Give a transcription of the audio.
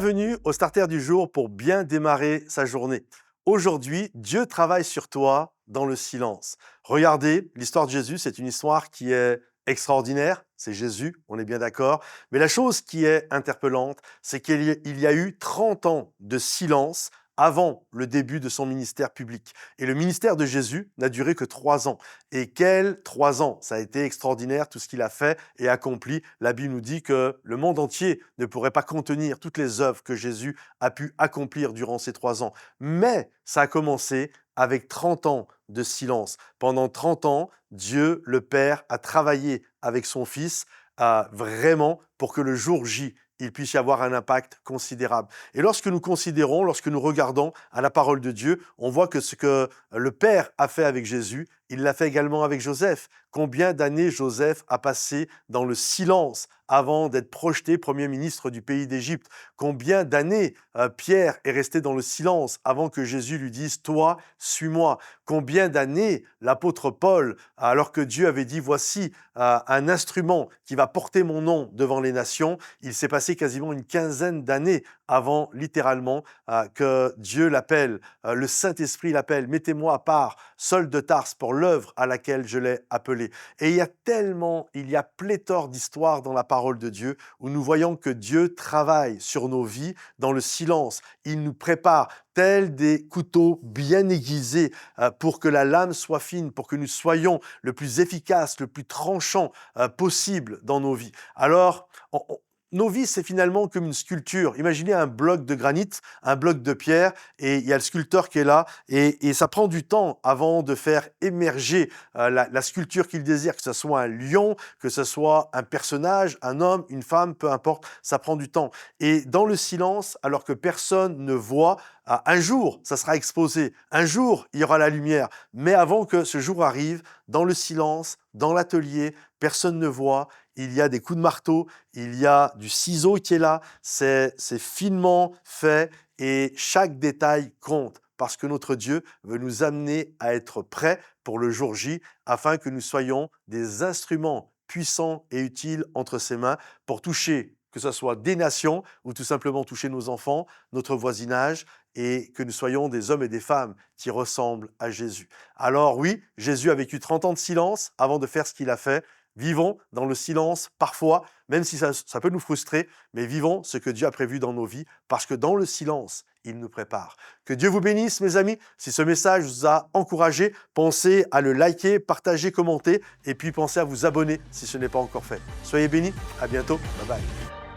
Bienvenue au Starter du jour pour bien démarrer sa journée. Aujourd'hui, Dieu travaille sur toi dans le silence. Regardez, l'histoire de Jésus, c'est une histoire qui est extraordinaire. C'est Jésus, on est bien d'accord. Mais la chose qui est interpellante, c'est qu'il y a eu 30 ans de silence avant le début de son ministère public. Et le ministère de Jésus n'a duré que 3 ans. Et quels 3 ans! Ça a été extraordinaire, tout ce qu'il a fait et accompli. La Bible nous dit que le monde entier ne pourrait pas contenir toutes les œuvres que Jésus a pu accomplir durant ces 3 ans. Mais ça a commencé avec 30 ans de silence. Pendant 30 ans, Dieu, le Père, a travaillé avec son Fils vraiment pour que le jour J, il puisse y avoir un impact considérable. Et lorsque nous considérons, lorsque nous regardons à la parole de Dieu, on voit que ce que le Père a fait avec Jésus, il l'a fait également avec Joseph. Combien d'années Joseph a passé dans le silence avant d'être projeté Premier ministre du pays d'Égypte? Combien d'années Pierre est resté dans le silence avant que Jésus lui dise « Toi, suis-moi » ? Combien d'années l'apôtre Paul, alors que Dieu avait dit « Voici un instrument qui va porter mon nom devant les nations », il s'est passé quasiment une quinzaine d'années avant, littéralement, que Dieu l'appelle, le Saint-Esprit l'appelle « Mettez-moi à part, Saul de Tarse, pour l'œuvre à laquelle je l'ai appelé ». Et il y a pléthore d'histoires dans la parole de Dieu où nous voyons que Dieu travaille sur nos vies dans le silence. Il nous prépare tels des couteaux bien aiguisés pour que la lame soit fine, pour que nous soyons le plus efficace, le plus tranchant possible dans nos vies. Alors, nos vies, c'est finalement comme une sculpture. Imaginez un bloc de granit, un bloc de pierre, et il y a le sculpteur qui est là, et ça prend du temps avant de faire émerger la sculpture qu'il désire, que ce soit un lion, que ce soit un personnage, un homme, une femme, peu importe, ça prend du temps. Et dans le silence, alors que personne ne voit, un jour, ça sera exposé. Un jour, il y aura la lumière. Mais avant que ce jour arrive, dans le silence, dans l'atelier, personne ne voit. Il y a des coups de marteau, il y a du ciseau qui est là. C'est finement fait et chaque détail compte parce que notre Dieu veut nous amener à être prêts pour le jour J afin que nous soyons des instruments puissants et utiles entre ses mains pour toucher, que ce soit des nations ou tout simplement toucher nos enfants, notre voisinage, et que nous soyons des hommes et des femmes qui ressemblent à Jésus. Alors oui, Jésus a vécu 30 ans de silence avant de faire ce qu'il a fait. Vivons dans le silence parfois, même si ça peut nous frustrer, mais vivons ce que Dieu a prévu dans nos vies, parce que dans le silence, il nous prépare. Que Dieu vous bénisse, mes amis. Si ce message vous a encouragé, pensez à le liker, partager, commenter, et puis pensez à vous abonner si ce n'est pas encore fait. Soyez bénis, à bientôt, bye bye.